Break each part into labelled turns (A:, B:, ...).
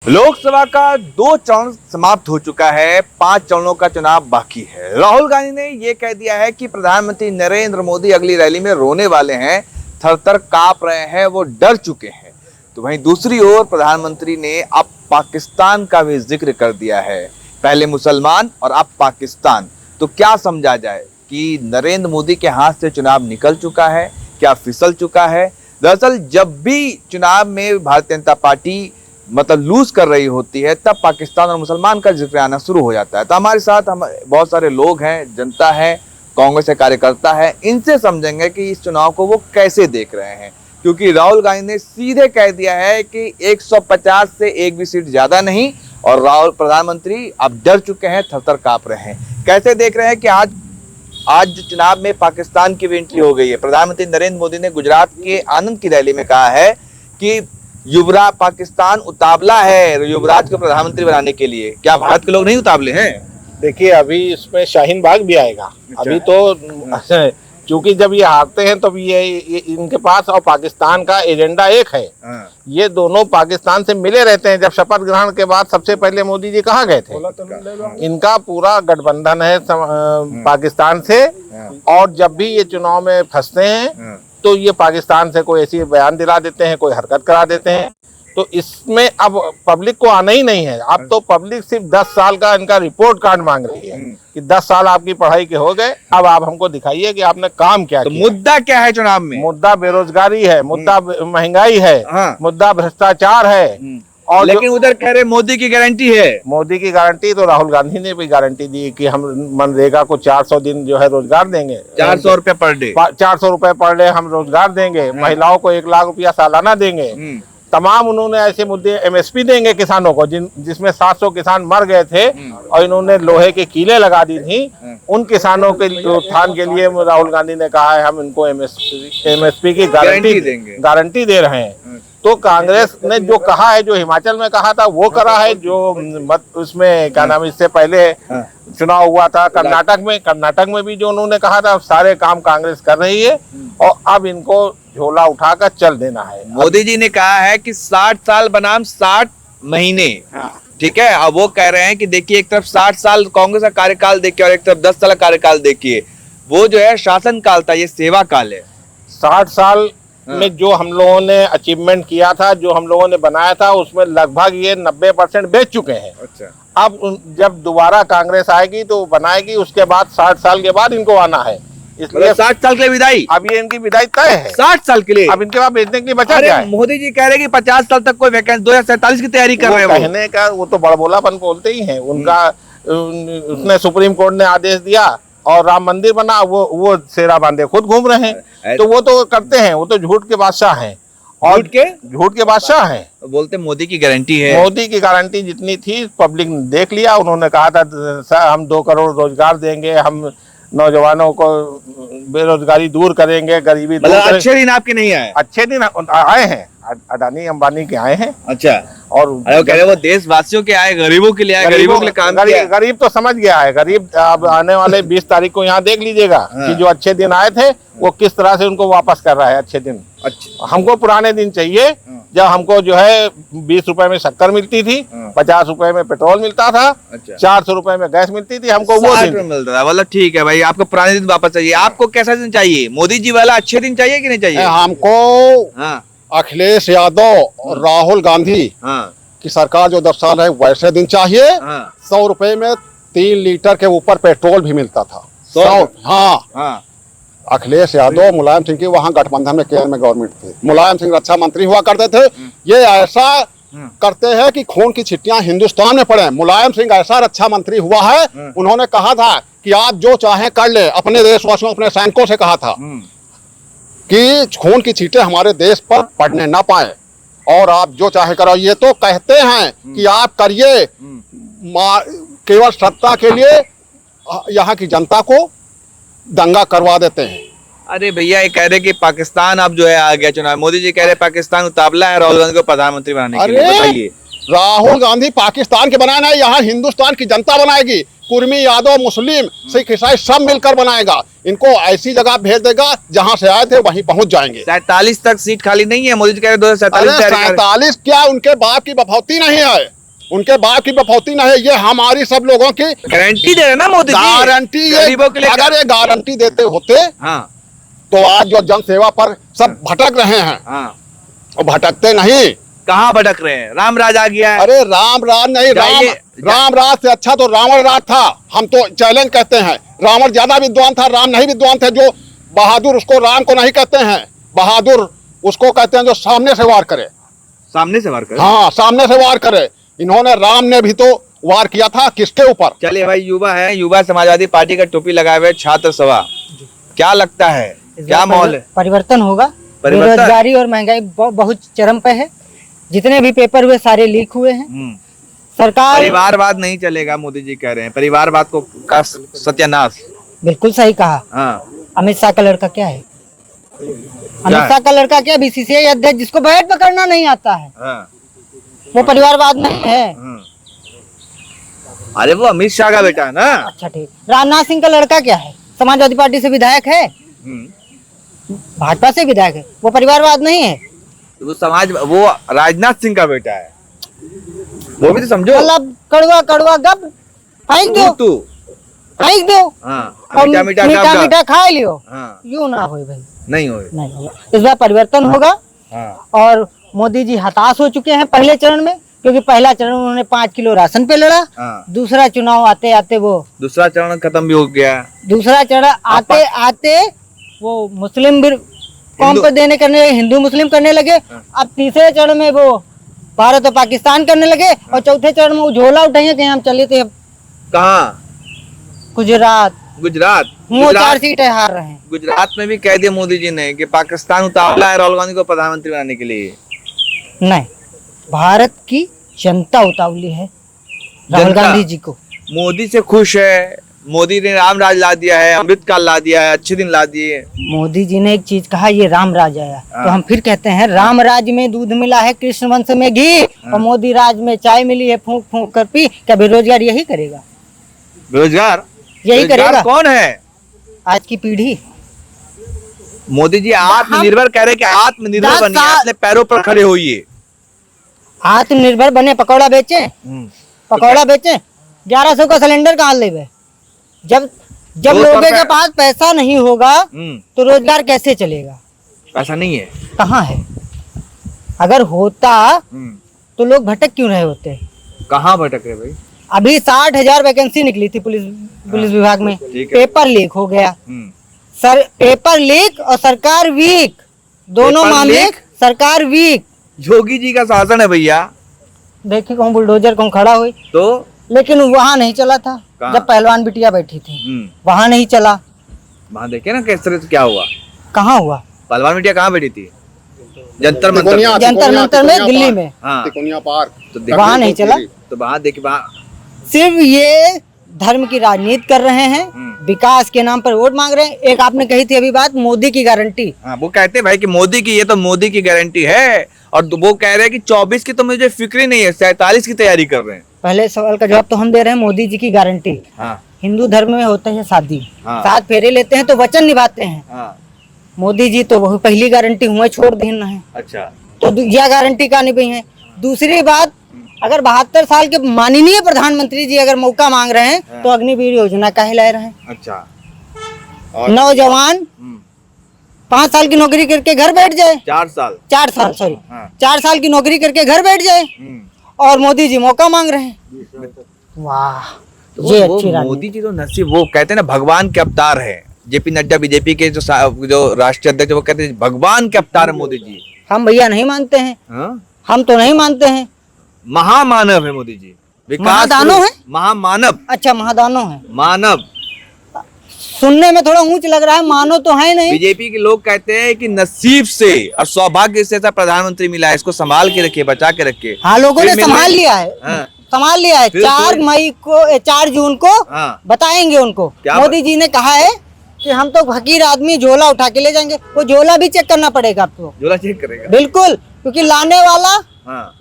A: लोकसभा का 2 चरण समाप्त हो चुका है, 5 चरणों का चुनाव बाकी है। राहुल गांधी ने यह कह दिया है कि प्रधानमंत्री नरेंद्र मोदी अगली रैली में रोने वाले हैं, थर-थर कांप रहे हैं, वो डर चुके हैं। तो वहीं दूसरी ओर प्रधानमंत्री ने अब पाकिस्तान का भी जिक्र कर दिया है, पहले मुसलमान और अब पाकिस्तान। तो क्या समझा जाए कि नरेंद्र मोदी के हाथ से चुनाव निकल चुका है, क्या फिसल चुका है? दरअसल जब भी चुनाव में भारतीय जनता पार्टी लूज कर रही होती है, तब पाकिस्तान और मुसलमान का जिक्र आना शुरू हो जाता है। तो हमारे साथ हम बहुत सारे लोग हैं, जनता है, कांग्रेस के कार्यकर्ता है, इनसे समझेंगे कि इस चुनाव को वो कैसे देख रहे हैं। क्योंकि राहुल गांधी ने सीधे कह दिया है कि 150 से एक भी सीट ज्यादा नहीं, और राहुल प्रधानमंत्री अब डर चुके हैं, थर-थर कांप रहे हैं। कैसे देख रहे हैं कि आज जो चुनाव में पाकिस्तान की भी एंट्री हो गई है। प्रधानमंत्री नरेंद्र मोदी ने गुजरात के आनंद की रैली में कहा है कि युवराज पाकिस्तान उतावला है युवराज को प्रधानमंत्री बनाने के लिए। क्या भारत के लोग नहीं उतावले हैं?
B: देखिए, अभी इसमें शाहीन बाग भी आएगा। अभी तो क्योंकि जब ये हारते हैं तो ये इनके पास और पाकिस्तान का एजेंडा एक है। ये दोनों पाकिस्तान से मिले रहते हैं। जब शपथ ग्रहण के बाद सबसे पहले मोदी जी कहाँ गए थे? इनका पूरा गठबंधन है पाकिस्तान से, और जब भी ये चुनाव में फंसते हैं तो ये पाकिस्तान से कोई ऐसी बयान दिला देते हैं, कोई हरकत करा देते हैं। तो इसमें अब पब्लिक को आना ही नहीं है। अब तो पब्लिक सिर्फ 10 साल का इनका रिपोर्ट कार्ड मांग रही है कि 10 साल आपकी पढ़ाई के हो गए, अब आप हमको दिखाइए कि आपने काम क्या किया।
A: मुद्दा क्या है चुनाव में?
B: मुद्दा बेरोजगारी है, मुद्दा महंगाई है, मुद्दा भ्रष्टाचार है। और
A: लेकिन उधर कह रहे मोदी की गारंटी है।
B: मोदी की गारंटी तो राहुल गांधी ने भी गारंटी दी कि हम मनरेगा को 400 दिन जो है रोजगार देंगे,
A: 400 रुपए पर डे,
B: 400 रुपए पर डे हम रोजगार देंगे। महिलाओं को 1 लाख रुपया सालाना देंगे। तमाम उन्होंने ऐसे मुद्दे, एमएसपी देंगे किसानों को, जिसमें 700 किसान मर गए थे और इन्होंने लोहे की कीलें लगा दी थी। उन किसानों के उत्थान के लिए राहुल गांधी ने कहा है हम इनको एमएसपी की गारंटी दे रहे हैं। तो कांग्रेस ने जो कहा है, जो हिमाचल में कहा था वो करा है। जो उसमें क्या नाम, इससे पहले चुनाव हुआ था कर्नाटक में भी जो उन्होंने कहा था, सारे काम कांग्रेस कर रही है। और अब इनको झोला उठाकर चल देना है।
A: मोदी जी ने कहा है कि 60 साल बनाम 60 महीने। ठीक है, अब वो कह रहे हैं कि देखिए, एक तरफ 60 साल कांग्रेस का कार्यकाल देखिए और एक तरफ 10 साल का कार्यकाल देखिए। वो जो है शासन काल था, ये सेवा काल है।
B: 60 साल में जो हम लोगों ने अचीवमेंट किया था, जो हम लोगों ने बनाया था, उसमें लगभग ये 90% बेच चुके हैं। अच्छा। अब जब दोबारा कांग्रेस आएगी तो बनाएगी, उसके बाद 60 साल के बाद इनको आना है। इसलिए
A: 60 साल के लिए विदाई।
B: अब ये इनकी विदाई तय है
A: 60 साल के लिए।
B: अब इनके बाद बेचने के लिए बचा क्या है?
A: मोदी जी कह रहे हैं कि 50 साल तक कोई वैकेंसी, 2047 की तैयारी कर रहे हैं।
B: कहने का वो तो बड़बोलापन बोलते ही हैं। उनका उसने सुप्रीम कोर्ट ने आदेश दिया और राम मंदिर बना, वो सेरा बांधे खुद घूम रहे हैं। तो वो तो करते हैं, वो तो झूठ के बादशाह हैं। और झूठ के बादशाह हैं।
A: बोलते मोदी की गारंटी है।
B: मोदी की गारंटी जितनी थी पब्लिक ने देख लिया। उन्होंने कहा था हम 2 करोड़ रोजगार देंगे, हम नौजवानों को बेरोजगारी दूर करेंगे, गरीबी दूर करेंगे।
A: अच्छे दिन आपके नहीं आए?
B: अच्छे दिन आए हैं, अडानी अंबानी के आए हैं।
A: अच्छा। और कह रहे वो देशवासियों के आए, गरीबों के लिए आए, गरीबों के लिए काम किया।
B: गरीब तो समझ गया है। गरीब अब आने वाले 20 तारीख को यहाँ देख लीजिएगा कि जो अच्छे दिन आए थे वो किस तरह से उनको वापस कर रहा है अच्छे दिन। अच्छा। हमको पुराने दिन चाहिए जब हमको जो है 20 रुपए में शक्कर मिलती थी, 50 रुपए में पेट्रोल मिलता था। अच्छा। 400 रुपए में गैस मिलती थी, हमको वो दिन
A: मिलता था। मतलब ठीक है भाई, आपको पुराने दिन वापस चाहिए। आपको कैसा दिन चाहिए? मोदी जी वाला अच्छे दिन चाहिए कि नहीं चाहिए?
C: हमको अखिलेश यादव और राहुल गांधी की सरकार जो 10 साल है वैसे दिन चाहिए। 100 रुपए में 3 लीटर के ऊपर पेट्रोल भी मिलता था। 100। हाँ। अखिलेश यादव मुलायम सिंह की वहाँ गठबंधन में केंद्र में गवर्नमेंट थी, मुलायम सिंह रक्षा मंत्री हुआ करते थे। ये ऐसा करते हैं कि खून की छिट्टियां हिंदुस्तान में पड़े। मुलायम सिंह ऐसा रक्षा मंत्री हुआ है, उन्होंने कहा था कि आप जो चाहें कर ले। अपने देशवासियों, अपने सैनिकों से कहा था कि खून की छींटें हमारे देश पर पड़ने ना पाए और आप जो चाहे करो। ये तो कहते हैं कि आप करिए, केवल सत्ता के लिए यहाँ की जनता को दंगा करवा देते हैं।
A: अरे भैया, ये कह रहे कि पाकिस्तान अब जो है आ गया चुनाव। मोदी जी कह रहे पाकिस्तान उतावला है राहुल गांधी को प्रधानमंत्री बनाने के लिए। बताइए।
C: राहुल गांधी पाकिस्तान के बनाना है, यहाँ हिंदुस्तान की जनता बनाएगी। कुर्मी, यादव, मुस्लिम, सिख, ईसाई सब मिलकर बनाएगा। इनको ऐसी जगह भेज देगा जहां से आए थे वहीं पहुंच जाएंगे।
A: 47 तक सीट खाली नहीं है। मोदी जी कह रहे 2047।
C: 47 क्या, उनके बाप की बभौती नहीं है। उनके बाप की बफौती नहीं है, ये हमारी सब लोगों की
A: गारंटी दे रहे ना मोदी जी,
C: गारंटी।
A: गरीबों के लिए।
C: अगर ये गारंटी देते होते
A: हाँ
C: तो आज जो जन सेवा पर सब भटक रहे हैं,
A: हाँ,
C: वो भटकते नहीं।
A: कहाँ भटक रहे हैं? राम राज आ गया है।
C: अरे राम राज नहीं, राम राज से अच्छा तो रावण राज था। हम तो चैलेंज कहते हैं, रावण ज्यादा विद्वान था, राम नहीं विद्वान थे। जो बहादुर उसको राम को नहीं कहते हैं, बहादुर उसको कहते हैं जो सामने से वार करे।
A: सामने से वार कर।
C: हाँ, सामने से वार करे। इन्होंने, राम ने भी तो वार किया था, किसके ऊपर?
A: चलिए भाई, युवा है, युवा समाजवादी पार्टी का टोपी लगाए हुए छात्र सभा, क्या लगता है, क्या माहौल है?
D: परिवर्तन होगा।
A: परिवर्तन?
D: बेरोजगारी और महंगाई बहुत चरम पे है। जितने भी पेपर हुए सारे लीक हुए हैं। सरकार,
A: परिवारवाद नहीं चलेगा, मोदी जी कह रहे हैं परिवारवाद को का सत्यानाश।
D: बिल्कुल सही कहा।
A: हाँ,
D: अमित शाह का लड़का क्या है? अमित शाह का लड़का क्या? बीसीसीआई अध्यक्ष, जिसको बैट पकड़ना नहीं आता है।
A: हाँ,
D: वो परिवारवाद नहीं है।
A: अरे वो अमित शाह का बेटा है ना।
D: अच्छा ठीक। राजनाथ सिंह का लड़का क्या है? समाजवादी पार्टी से विधायक है, भाजपा से विधायक है। वो परिवारवाद नहीं है।
A: वो राजनाथ सिंह का बेटा है, वो भी तो समझो।
D: मतलब कड़वा कड़वा गप फेंक दो,
A: तू
D: फेंक दो और
A: मीठा मीठा
D: मीठा मीठा खा लियो।
A: हाँ,
D: यूं ना हो भाई,
A: नहीं हो।
D: नहीं होगा। इस बार परिवर्तन होगा।
A: हाँ,
D: और मोदी जी हताश हो चुके हैं पहले चरण में, क्योंकि पहला चरण उन्होंने 5 किलो राशन पे लड़ा।
A: हाँ,
D: दूसरा चुनाव आते आते वो
A: दूसरा चरण खत्म भी हो गया।
D: दूसरा चरण आते आते वो मुस्लिम भी कौम पे देने करने लगे, हिंदू मुस्लिम करने लगे। अब तीसरे चरण में वो भारत और पाकिस्तान करने लगे। और चौथे चरण में वो झोला उठाएंगे कि हम चले थे
A: कहाँ?
D: गुजरात।
A: गुजरात।
D: वो 4 सीटें हार रहे हैं।
A: गुजरात में भी कह दिया मोदी जी ने कि पाकिस्तान उतावला है राहुल गांधी को प्रधानमंत्री बनाने के लिए।
D: नहीं, भारत की जनता उतावली है राहुल
A: जनता?
D: गांधी जी को।
A: मोदी से खुश है। मोदी ने राम राज ला दिया है, अमृतकाल ला दिया है, अच्छे दिन ला दिए।
D: मोदी जी ने एक चीज कहा, ये राम राज आया। तो हम फिर कहते हैं, राम राज में दूध मिला है, कृष्ण वंश में घी, और मोदी राज में चाय मिली है फूंक फूंक कर पी। क्या बेरोजगार यही करेगा?
A: बेरोजगार
D: यही करेगा
A: कौन है?
D: आज की पीढ़ी।
A: मोदी जी आत्मनिर्भर कह रहे कि आत्मनिर्भर बनिए, अपने पैरों पर खड़े होइए।
D: आत्मनिर्भर बने, पकौड़ा बेचे, पकौड़ा बेचे। 1100 का सिलेंडर कहाँ लेवे? जब
A: 200
D: लोगों के
A: रुपए।
D: पास पैसा नहीं होगा तो रोजगार कैसे चलेगा?
A: ऐसा नहीं है।
D: कहाँ है? अगर होता तो लोग भटक क्यों रहे होते?
A: कहाँ भटक रहे भाई?
D: अभी 60,000 वैकेंसी निकली थी पुलिस विभाग में।
A: ठीक है।
D: पेपर लीक हो गया। सर, पेपर लीक और सरकार वीक, दोनों
A: पेपर
D: मामले।
A: लीक?
D: सरकार वीक।
A: योगी जी का शासन है भैया।
D: देखिए कहूँ बुलडोजर कहूँ खड़ा हुई,
A: तो
D: लेकिन वहाँ नहीं चला था।
A: कहाँ?
D: जब पहलवान बिटिया बैठी थी वहाँ नहीं चला।
A: वहाँ देखे ना किस तरह से क्या हुआ।
D: कहाँ हुआ?
A: पहलवान बिटिया कहाँ बैठी थी? जंतर मंतर
C: तिकोनिया,
A: पे।
D: जंतर मंतर में, दिल्ली
C: पार्क।
D: में।
A: हाँ,
C: तिकोनिया पार्क।
A: तो देखो,
D: वहाँ नहीं चला।
A: तो वहाँ देखिए, वहाँ
D: सिर्फ ये धर्म की राजनीति कर रहे हैं, विकास के नाम पर वोट मांग रहे हैं। एक आपने कही थी अभी बात, मोदी की गारंटी।
A: हाँ, वो कहते हैं भाई कि मोदी की, ये तो मोदी की गारंटी है। और वो कह रहे हैं कि 24 की तो मुझे फिक्र ही नहीं है, 47 की तैयारी कर रहे हैं।
D: पहले सवाल का जवाब तो हम दे रहे हैं, मोदी जी की गारंटी।
A: हाँ,
D: हिंदू धर्म में होता है शादी,
A: हाँ।
D: 7 फेरे लेते हैं तो वचन निभाते हैं।
A: हाँ,
D: मोदी जी तो वही पहली गारंटी हुए छोड़ देना है,
A: अच्छा।
D: तो यह गारंटी का निभाई है। दूसरी बात, अगर 72 साल के माननीय प्रधानमंत्री जी अगर मौका मांग रहे हैं तो अग्निवीर योजना का ही ला रहे हैं।
A: अच्छा।
D: नौजवान 5 साल की नौकरी करके घर बैठ जाए,
A: 4 साल।
D: 4 साल सॉरी,
A: हाँ।
D: 4 साल की नौकरी करके घर बैठ जाए, और मोदी जी मौका मांग रहे हैं। वाह, ये
A: वो
D: अच्छी राजनीति।
A: मोदी जी तो नसीब, वो कहते हैं ना भगवान के अवतार है। जेपी नड्डा बीजेपी के जो राष्ट्रीय अध्यक्ष, वो कहते हैं भगवान के अवतार है मोदी जी।
D: हम भैया नहीं मानते हैं।
A: हाँ?
D: हम तो नहीं मानते हैं।
A: महामानव है मोदी जी। विकास
D: महादानव है?
A: महामानव।
D: अच्छा, महादानव है।
A: मानव
D: सुनने में थोड़ा ऊंच लग रहा है, मानो तो है नहीं।
A: बीजेपी के लोग कहते हैं कि नसीब से और सौभाग्य से ऐसा प्रधानमंत्री मिला है, इसको संभाल के रखिए, बचा के रखिए।
D: हाँ, लोगों ने
A: फिर
D: संभाल लिया है।
A: हाँ।
D: संभाल लिया है।
A: फिर
D: 4 जून को
A: हाँ।
D: बताएंगे उनको।
A: क्या
D: मोदी जी ने कहा है कि हम तो फकीर आदमी, झोला उठा के ले जाएंगे। वो झोला भी चेक करना पड़ेगा आपको।
A: झोला चेक करेगा।
D: बिल्कुल, क्योंकि लाने वाला
A: हाँ,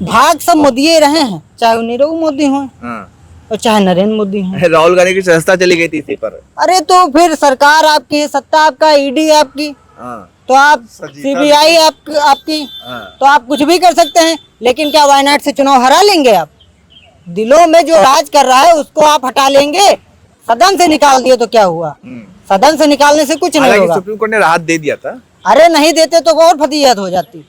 D: भाग सब मोदी रहे हैं, चाहे वो नीरव मोदी हो
A: हाँ।
D: और चाहे नरेंद्र मोदी हो।
A: राहुल गांधी की संस्था चली गई थी इसी पर।
D: अरे तो फिर सरकार आपकी है, सत्ता आपका, ईडी आपकी,
A: हाँ,
D: तो आप
A: सजीता
D: सीबीआई आपकी तो आप कुछ भी कर सकते हैं, लेकिन क्या वायनाड से चुनाव हरा लेंगे आप? दिलों में जो राज कर रहा है उसको आप हटा लेंगे? सदन से निकाल दिए तो क्या हुआ? सदन से निकालने से कुछ नहीं
A: हालांकि
D: होगा।
A: सुप्रीम कोर्ट ने राहत दे दिया था।
D: अरे नहीं देते तो और फजीहत हो जाती।